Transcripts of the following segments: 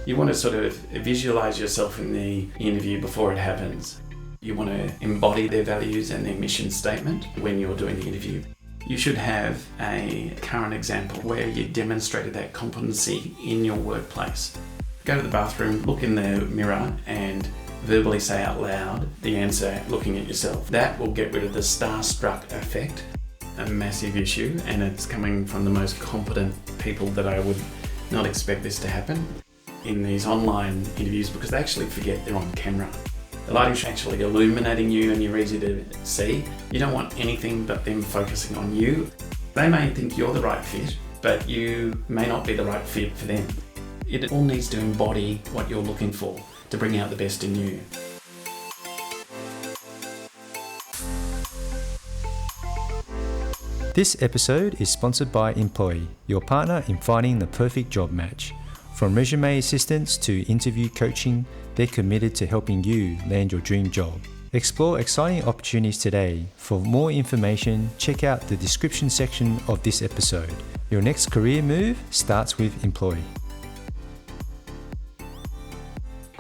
You want to sort of visualize yourself in the interview before it happens. You want to embody their values and their mission statement when you're doing the interview. You should have a current example where you demonstrated that competency in your workplace. Go to the bathroom, look in the mirror and verbally say out loud the answer looking at yourself. That will get rid of the starstruck effect, a massive issue, and it's coming from the most competent people that I would not expect this to happen in these online interviews because they actually forget they're on camera. The lighting's actually illuminating you and you're easy to see. You don't want anything but them focusing on you. They may think you're the right fit, but you may not be the right fit for them. It all needs to embody what you're looking for to bring out the best in you. This episode is sponsored by Employee, your partner in finding the perfect job match. From resume assistance to interview coaching, they're committed to helping you land your dream job. Explore exciting opportunities today. For more information, check out the description section of this episode. Your next career move starts with Employee.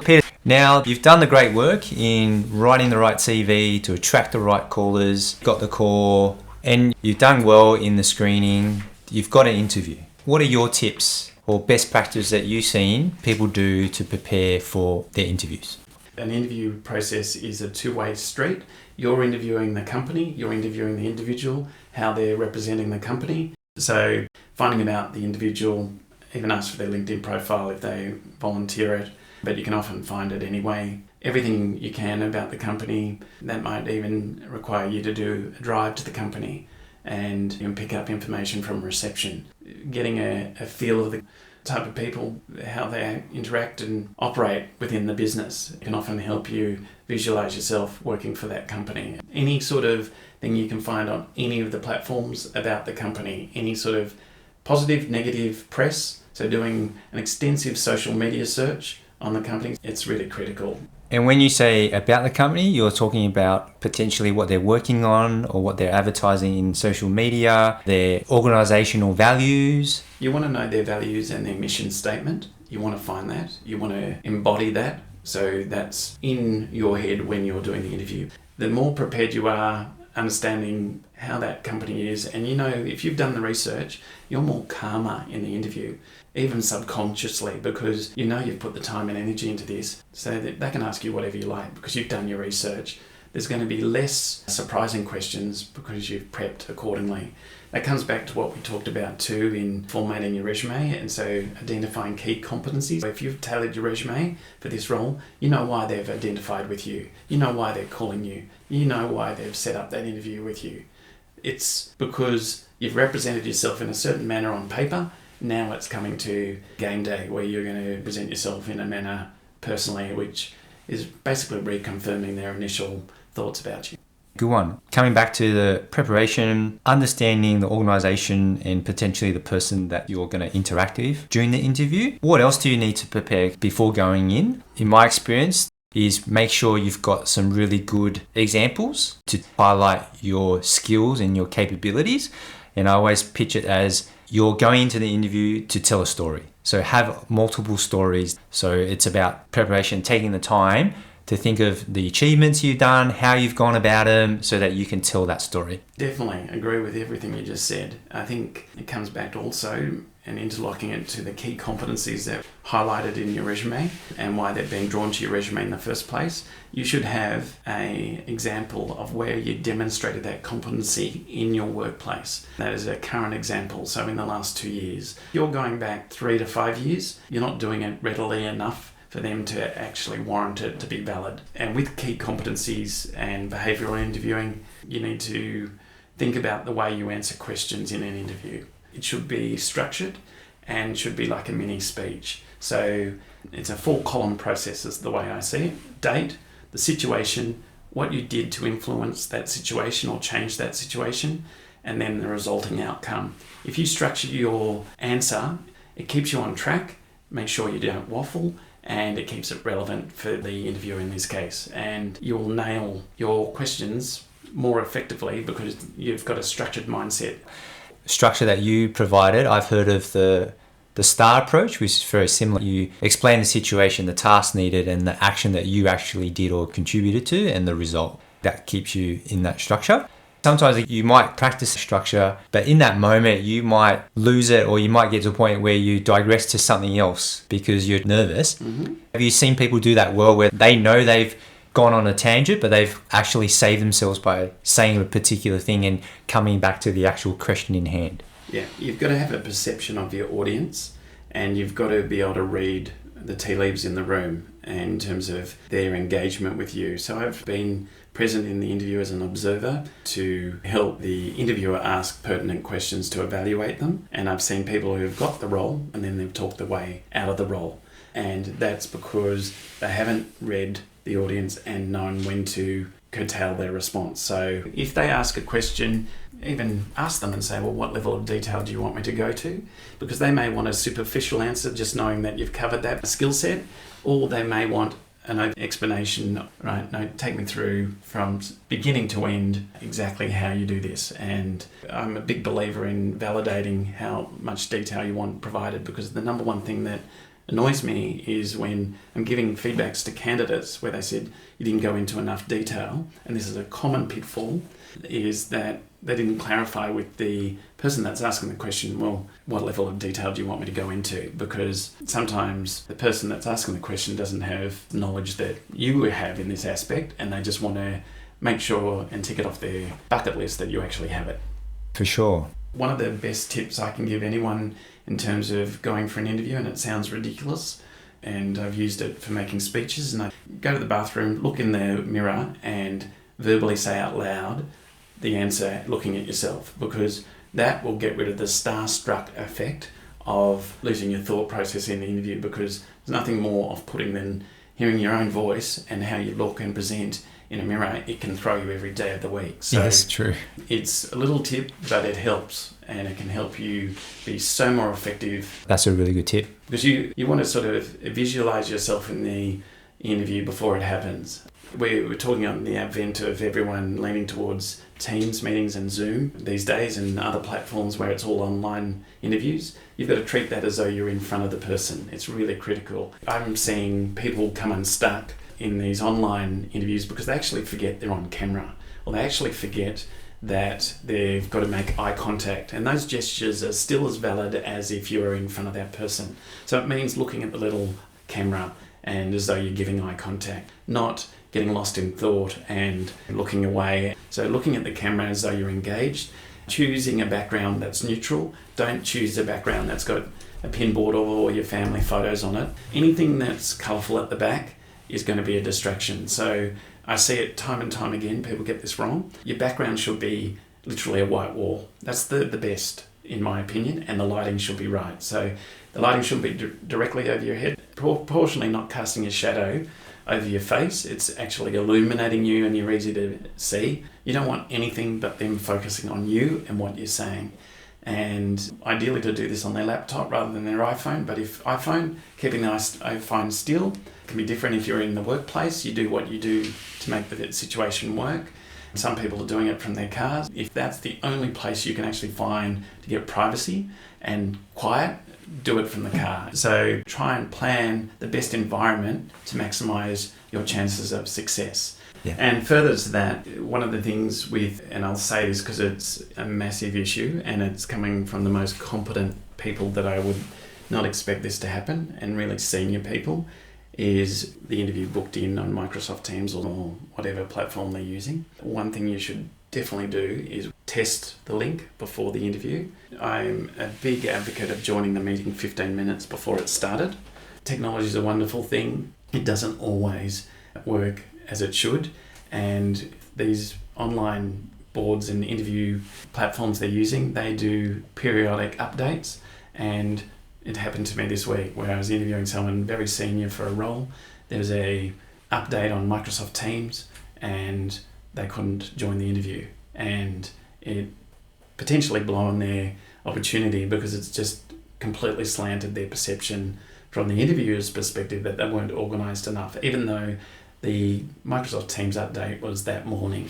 Peter, now you've done the great work in writing the right CV to attract the right callers, got the call, and you've done well in the screening. You've got an interview. What are your tips or best practice that you've seen people do to prepare for their interviews? An interview process is a two-way street. You're interviewing the company, you're interviewing the individual, how they're representing the company. So finding out the individual, even ask for their LinkedIn profile if they volunteer it, but you can often find it anyway. Everything you can about the company. That might even require you to do a drive to the company and you can pick up information from reception. Getting a feel of the type of people, how they interact and operate within the business can often help you visualize yourself working for that company. Any sort of thing you can find on any of the platforms about the company, any sort of positive, negative press, so doing an extensive social media search on the company, it's really critical. And when you say about the company, you're talking about potentially what they're working on or what they're advertising in social media, their organizational values. You want to know their values and their mission statement. You want to find that. You want to embody that. So that's in your head when you're doing the interview. The more prepared you are, understanding how that company is, and if you've done the research, you're more calmer in the interview, even subconsciously, because you've put the time and energy into this, so that they can ask you whatever you like because you've done your research. There's going to be less surprising questions because you've prepped accordingly. That comes back to what we talked about too in formatting your resume, and so identifying key competencies. If you've tailored your resume for this role, you know why they've identified with you. You know why they're calling you. You know why they've set up that interview with you. It's because you've represented yourself in a certain manner on paper. Now it's coming to game day where you're going to present yourself in a manner personally, which is basically reconfirming their initial thoughts about you. Good one. Coming back to the preparation, understanding the organization and potentially the person that you're going to interact with during the interview. What else do you need to prepare before going in? In my experience, is make sure you've got some really good examples to highlight your skills and your capabilities. And I always pitch it as you're going into the interview to tell a story. So have multiple stories. So it's about preparation, taking the time to think of the achievements you've done, how you've gone about them, so that you can tell that story. Definitely agree with everything you just said. I think it comes back to also and interlocking it to the key competencies that are highlighted in your resume and why they're being drawn to your resume in the first place. You should have an example of where you demonstrated that competency in your workplace. That is a current example. So in the last 2 years, you're going back 3 to 5 years, you're not doing it readily enough for them to actually warrant it to be valid. And with key competencies and behavioural interviewing, you need to think about the way you answer questions in an interview. It should be structured and should be like a mini speech. So it's a 4-column process is the way I see it. Date, the situation, what you did to influence that situation or change that situation, and then the resulting outcome. If you structure your answer, it keeps you on track, make sure you don't waffle, and it keeps it relevant for the interviewer in this case. And you'll nail your questions more effectively because you've got a structured mindset. Structure that you provided, I've heard of the the STAR approach, which is very similar. You explain the situation, the task needed, and the action that you actually did or contributed to, and the result. That keeps you in that structure. Sometimes you might practice structure, but in that moment you might lose it, or you might get to a point where you digress to something else because you're nervous. Mm-hmm. Have you seen people do that well, where they know they've gone on a tangent, but they've actually saved themselves by saying a particular thing and coming back to the actual question in hand? Yeah, you've got to have a perception of your audience, and you've got to be able to read the tea leaves in the room in terms of their engagement with you. So I've been present in the interview as an observer to help the interviewer ask pertinent questions to evaluate them. And I've seen people who've got the role and then they've talked their way out of the role. And that's because they haven't read the audience and known when to curtail their response. So if they ask a question, even ask them and say, well, what level of detail do you want me to go to? Because they may want a superficial answer, just knowing that you've covered that skill set, or they may want an explanation, right? No, take me through from beginning to end exactly how you do this. And I'm a big believer in validating how much detail you want provided, because the number one thing that annoys me is when I'm giving feedbacks to candidates where they said you didn't go into enough detail, and this is a common pitfall, is that they didn't clarify with the person that's asking the question, well, what level of detail do you want me to go into? Because sometimes the person that's asking the question doesn't have knowledge that you have in this aspect, and they just want to make sure and tick it off their bucket list that you actually have it. For sure. One of the best tips I can give anyone in terms of going for an interview, and it sounds ridiculous, and I've used it for making speeches, and I go to the bathroom, look in the mirror and verbally say out loud the answer looking at yourself, because that will get rid of the starstruck effect of losing your thought process in the interview, because there's nothing more off-putting than hearing your own voice and how you look and present in a mirror. It can throw you every day of the week. So yes, true. It's a little tip, but it helps, and it can help you be so more effective. That's a really good tip. Because you want to sort of visualize yourself in the interview before it happens. We're talking on the advent of everyone leaning towards Teams meetings and Zoom these days, and other platforms where it's all online interviews. You've got to treat that as though you're in front of the person. It's really critical. I'm seeing people come unstuck in these online interviews because they actually forget they're on camera, or they actually forget that they've got to make eye contact, and those gestures are still as valid as if you were in front of that person. So it means looking at the little camera and as though you're giving eye contact, not getting lost in thought and looking away. So looking at the camera as though you're engaged, choosing a background that's neutral. Don't choose a background that's got a pinboard or your family photos on it. Anything that's colourful at the back is going to be a distraction. So I see it time and time again, people get this wrong. Your background should be literally a white wall. That's the best, in my opinion, and the lighting should be right. So the lighting shouldn't be directly over your head, proportionally not casting a shadow over your face. It's actually illuminating you and you're easy to see. You don't want anything but them focusing on you and what you're saying. And ideally to do this on their laptop rather than their iPhone. But if iPhone, keeping the iPhone still can be different. If you're in the workplace, you do what you do to make the situation work. Some people are doing it from their cars. If that's the only place you can actually find to get privacy and quiet, do it from the car. So try and plan the best environment to maximize your chances of success. Yeah. And further to that, one of the things and I'll say this because it's a massive issue and it's coming from the most competent people that I would not expect this to happen, and really senior people, is the interview booked in on Microsoft Teams or whatever platform they're using. One thing you should definitely do is test the link before the interview. I'm a big advocate of joining the meeting 15 minutes before it started. Technology is a wonderful thing. It doesn't always work as it should, and these online boards and interview platforms they're using, they do periodic updates, and it happened to me this week where I was interviewing someone very senior for a role. There was a update on Microsoft Teams and they couldn't join the interview, and it potentially blown their opportunity because it's just completely slanted their perception from the interviewer's perspective that they weren't organised enough, even though the Microsoft Teams update was that morning,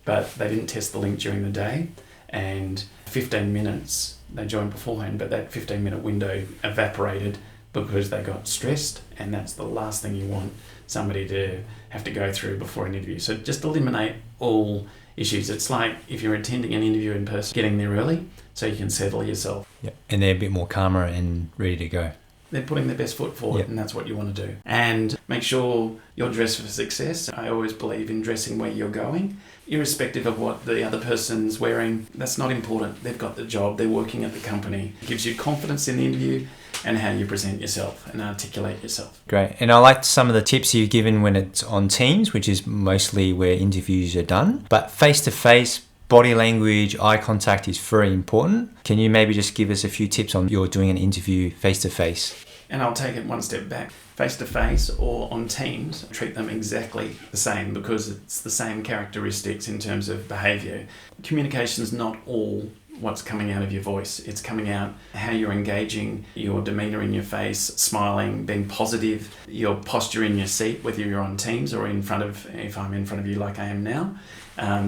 but they didn't test the link during the day. and 15 minutes they joined beforehand, but that 15-minute window evaporated because they got stressed, and that's the last thing you want somebody to have to go through before an interview. So just eliminate all issues. It's like if you're attending an interview in person, getting there early so you can settle yourself. Yeah. And they're a bit more calmer and ready to go. They're putting their best foot forward, and that's what you want to do. And make sure you're dressed for success. I always believe in dressing where you're going, irrespective of what the other person's wearing. That's not important. They've got the job. They're working at the company. It gives you confidence in the interview and how you present yourself and articulate yourself. Great. And I liked some of the tips you've given when it's on Teams, which is mostly where interviews are done. But face-to-face, body language, eye contact is very important. Can you maybe just give us a few tips on you're doing an interview face-to-face? And I'll take it one step back. Face-to-face or on Teams, treat them exactly the same because it's the same characteristics in terms of behaviour. Communication is not all what's coming out of your voice. It's coming out how you're engaging, your demeanour in your face, smiling, being positive, your posture in your seat, whether you're on Teams or if I'm in front of you like I am now.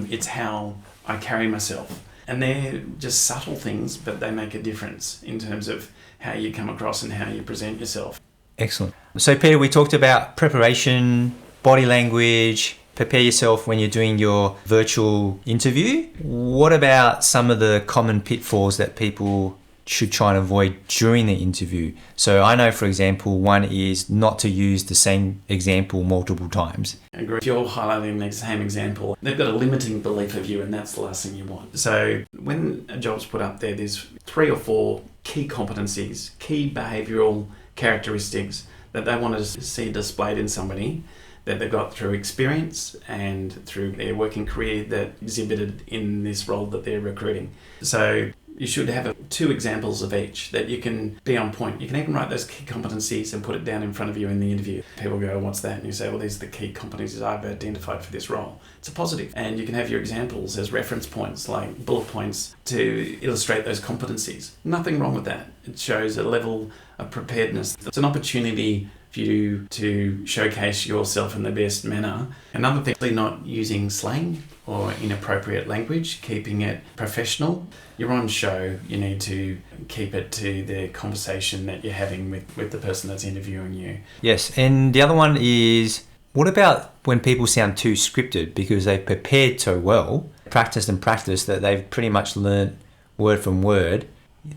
It's how I carry myself. And they're just subtle things, but they make a difference in terms of how you come across and how you present yourself. Excellent. So Peter, we talked about preparation, body language, prepare yourself when you're doing your virtual interview. What about some of the common pitfalls that people should try and avoid during the interview? So I know, for example, one is not to use the same example multiple times. I agree. If you're highlighting the same example, they've got a limiting belief of you, and that's the last thing you want. So when a job's put up there, there's 3 or 4 key competencies, key behavioural characteristics that they want to see displayed in somebody that they've got through experience and through their working career that exhibited in this role that they're recruiting. So you should have 2 examples of each that you can be on point. You can even write those key competencies and put it down in front of you in the interview. People go, what's that? And you say, well, these are the key competencies I've identified for this role. It's a positive. And you can have your examples as reference points, like bullet points to illustrate those competencies. Nothing wrong with that. It shows a level of preparedness. It's an opportunity for you to showcase yourself in the best manner. Another thing, not using slang or inappropriate language, keeping it professional. You're on show, you need to keep it to the conversation that you're having with the person that's interviewing you. Yes, and the other one is, what about when people sound too scripted because they've prepared so well, practiced that they've pretty much learnt word from word,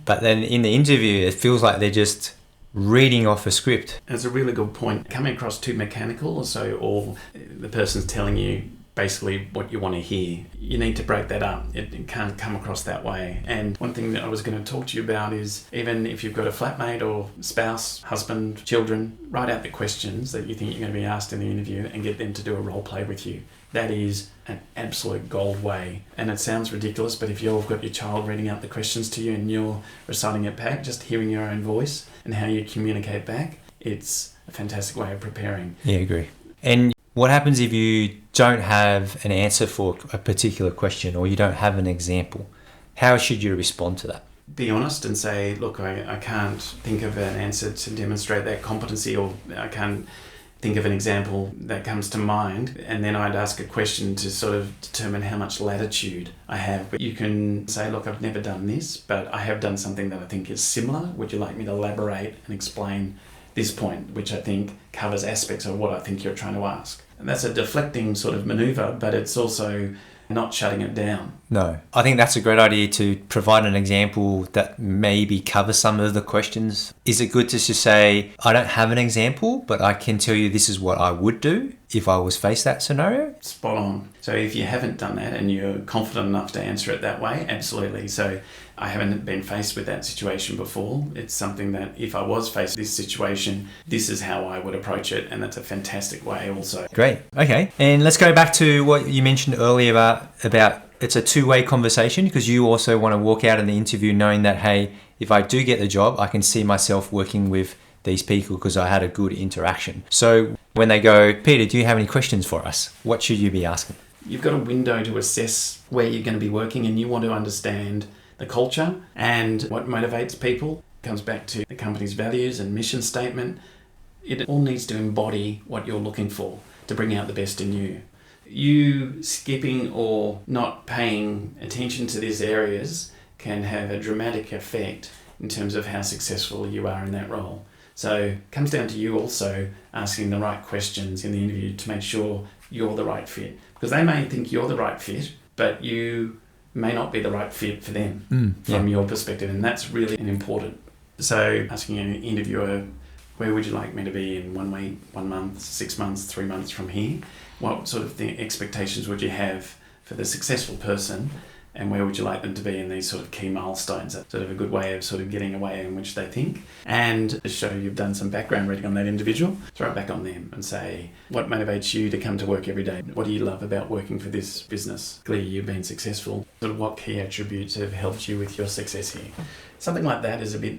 but then in the interview it feels like they're just reading off a script. That's a really good point. Coming across too mechanical, or the person's telling you basically what you want to hear. You need to break that up. It can't come across that way. And one thing that I was going to talk to you about is, even if you've got a flatmate or spouse, husband, children, write out the questions that you think you're going to be asked in the interview and get them to do a role play with you. That is an absolute gold way. And it sounds ridiculous, but if you've got your child reading out the questions to you and you're reciting it back, just hearing your own voice and how you communicate back, it's a fantastic way of preparing. Yeah, I agree. And what happens if you don't have an answer for a particular question, or you don't have an example? How should you respond to that? Be honest and say, look, I can't think of an answer to demonstrate that competency, or I can't think of an example that comes to mind. And then I'd ask a question to sort of determine how much latitude I have. But you can say, look, I've never done this, but I have done something that I think is similar. Would you like me to elaborate and explain this point, which I think covers aspects of what I think you're trying to ask? And that's a deflecting sort of maneuver, but it's also not shutting it down. No, I think that's a great idea to provide an example that maybe covers some of the questions. Is it good to just say, I don't have an example, but I can tell you this is what I would do if I was faced that scenario? Spot on. So if you haven't done that and you're confident enough to answer it that way, absolutely. So I haven't been faced with that situation before. It's something that if I was faced with this situation, this is how I would approach it. And that's a fantastic way also. Great. Okay. And let's go back to what you mentioned earlier about it's a two-way conversation, because you also want to walk out in the interview knowing that, hey, if I do get the job, I can see myself working with these people because I had a good interaction. So when they go, Peter, do you have any questions for us? What should you be asking? You've got a window to assess where you're going to be working, and you want to understand the culture and what motivates people. It comes back to the company's values and mission statement. It all needs to embody what you're looking for to bring out the best in you. you skipping or not paying attention to these areas can have a dramatic effect in terms of how successful you are in that role. So it comes down to you also asking the right questions in the interview to make sure you're the right fit. Because they may think you're the right fit, but you may not be the right fit for them from your perspective. And that's really important. So asking an interviewer, where would you like me to be in 1 week, 1 month, 6 months, 3 months from here? What sort of expectations would you have for the successful person? And where would you like them to be in these sort of key milestones? That's sort of a good way of sort of getting a way in which they think. And to show you've done some background reading on that individual, throw it back on them and say, what motivates you to come to work every day? What do you love about working for this business? Clearly you've been successful. Sort of what key attributes have helped you with your success here? Something like that is a bit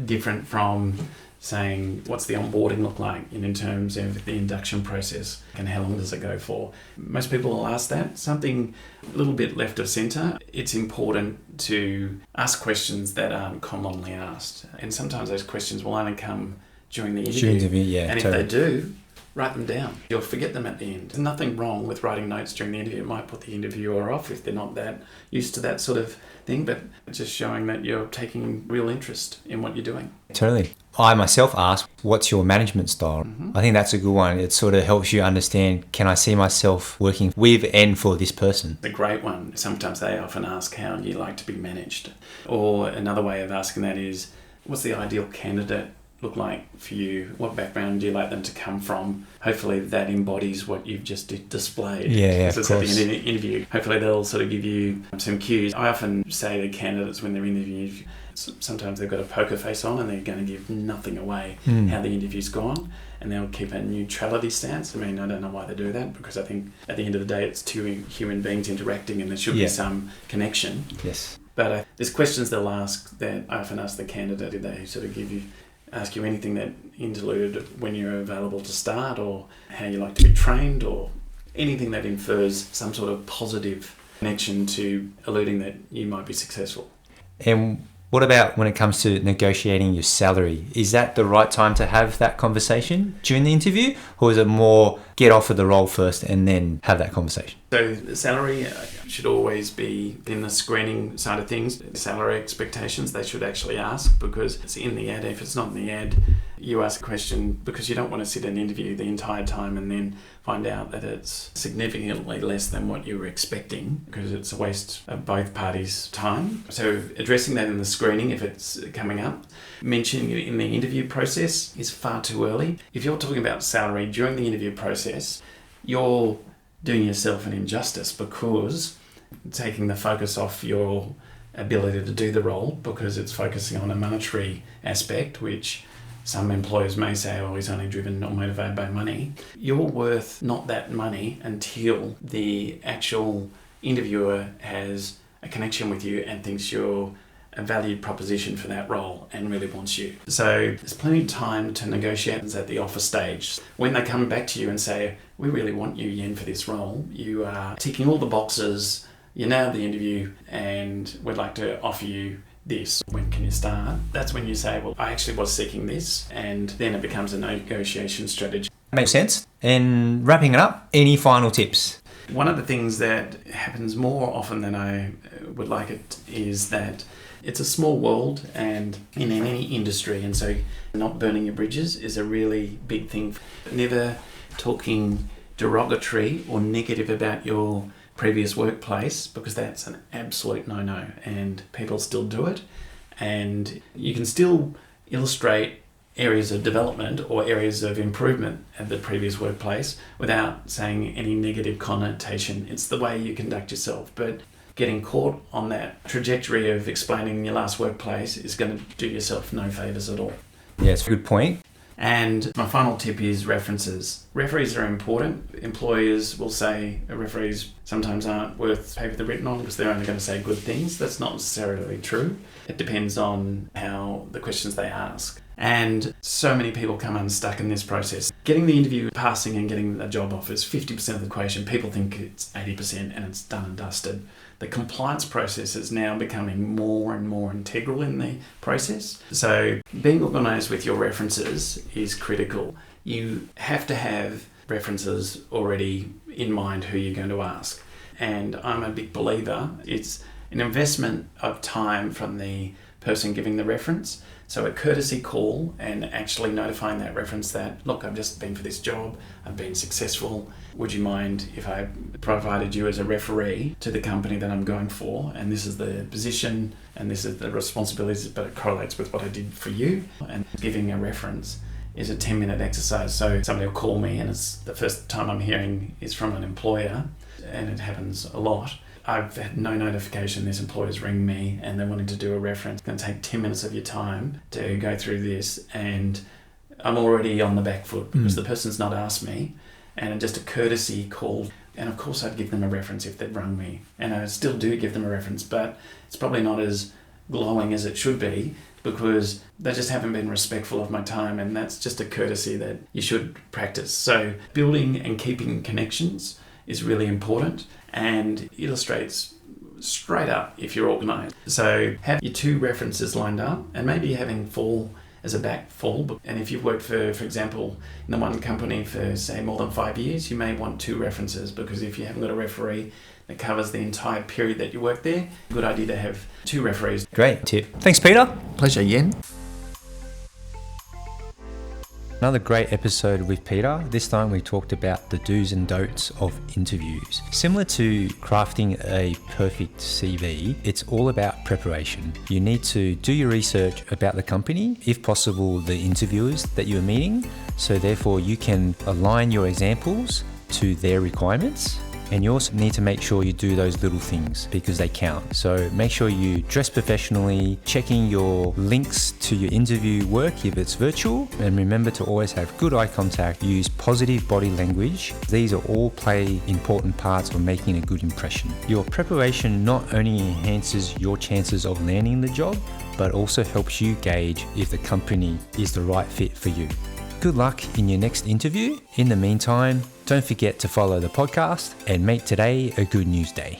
different from saying, what's the onboarding look like in terms of the induction process and how long does it go for? Most people will ask that. Something a little bit left of centre. It's important to ask questions that aren't commonly asked. And sometimes those questions will only come during the interview. And if they do, write them down. You'll forget them at the end. There's nothing wrong with writing notes during the interview. It might put the interviewer off if they're not that used to that sort of thing, but just showing that you're taking real interest in what you're doing. Totally. I myself ask, what's your management style? I think that's a good one. It sort of helps you understand, can I see myself working with and for this person? A great one. Sometimes they often ask how you like to be managed. Or another way of asking that is, what's the ideal candidate look like for you? What background do you like them to come from? Hopefully that embodies what you've just displayed. Of course. At the end of the interview, hopefully they'll sort of give you some cues. I often say to candidates when they're interviewed, sometimes they've got a poker face on and they're going to give nothing away how the interview's gone, and they'll keep a neutrality stance. I mean, I don't know why they do that, because I think at the end of the day it's two human beings interacting and there should be some connection. Yes. But there's questions they'll ask that I often ask the candidate, did they sort of ask you anything that interluded when you're available to start, or how you like to be trained, or anything that infers some sort of positive connection to alluding that you might be successful. And what about when it comes to negotiating your salary? Is that the right time to have that conversation during the interview, or is it more get offered the role first and then have that conversation? So the salary should always be in the screening side of things. Salary expectations, they should actually ask, because it's in the ad. If it's not in the ad, you ask a question because you don't want to sit an interview the entire time and then find out that it's significantly less than what you were expecting, because it's a waste of both parties' time. So addressing that in the screening, if it's coming up, mentioning it in the interview process is far too early. If you're talking about salary during the interview process, you're doing yourself an injustice, because taking the focus off your ability to do the role, because it's focusing on a monetary aspect, which some employers may say, oh, he's only driven or motivated by money. You're worth not that money until the actual interviewer has a connection with you and thinks you're a valued proposition for that role and really wants you. So there's plenty of time to negotiate at the offer stage. When they come back to you and say, we really want you, Yen, for this role, you are ticking all the boxes, you nailed the interview, and we'd like to offer you this. When can you start? That's when you say, well, I actually was seeking this, and then it becomes a negotiation strategy. Makes sense. And wrapping it up, any final tips? One of the things that happens more often than I would like it is that it's a small world, and in any industry, and so not burning your bridges is a really big thing. Never talking derogatory or negative about your previous workplace, because that's an absolute no-no, and people still do it. And you can still illustrate areas of development or areas of improvement at the previous workplace without saying any negative connotation. It's the way you conduct yourself. But getting caught on that trajectory of explaining your last workplace is going to do yourself no favours at all. Yeah, it's a good point. And my final tip is references. Referees are important. Employers will say referees sometimes aren't worth paper they're written on, because they're only going to say good things. That's not necessarily true. It depends on how the questions they ask. And so many people come unstuck in this process. Getting the interview, passing and getting a job offer is 50% of the equation. People think it's 80% and it's done and dusted. The compliance process is now becoming more and more integral in the process. So being organised with your references is critical. You have to have references already in mind who you're going to ask. And I'm a big believer, it's an investment of time from the person giving the reference. So a courtesy call and actually notifying that reference that, look, I've just been for this job, I've been successful. Would you mind if I provided you as a referee to the company that I'm going for? And this is the position and this is the responsibilities, but it correlates with what I did for you. And giving a reference is a 10-minute exercise. So somebody will call me and it's the first time I'm hearing is from an employer, and it happens a lot. I've had no notification this employer's ringing me and they're wanting to do a reference. It's going to take 10 minutes of your time to go through this, and I'm already on the back foot because the person's not asked me, and just a courtesy call. And of course I'd give them a reference if they'd rung me, and I still do give them a reference, but it's probably not as glowing as it should be because they just haven't been respectful of my time, and that's just a courtesy that you should practice. So building and keeping connections is really important and illustrates straight up if you're organised. So have your 2 references lined up, and maybe having fall as a back fall. And if you've worked for example, in the one company for say more than 5 years, you may want 2 references, because if you haven't got a referee that covers the entire period that you work there, good idea to have 2 referees. Great tip. Thanks, Peter. Pleasure, Yen. Another great episode with Peter. This time we talked about the do's and don'ts of interviews. Similar to crafting a perfect CV, it's all about preparation. You need to do your research about the company, if possible the interviewers that you're meeting, so therefore you can align your examples to their requirements. And you also need to make sure you do those little things because they count. So make sure you dress professionally, checking your links to your interview work if it's virtual, and remember to always have good eye contact, use positive body language. These are all play important parts of making a good impression. Your preparation not only enhances your chances of landing the job, but also helps you gauge if the company is the right fit for you. Good luck in your next interview. In the meantime, don't forget to follow the podcast and make today a good news day.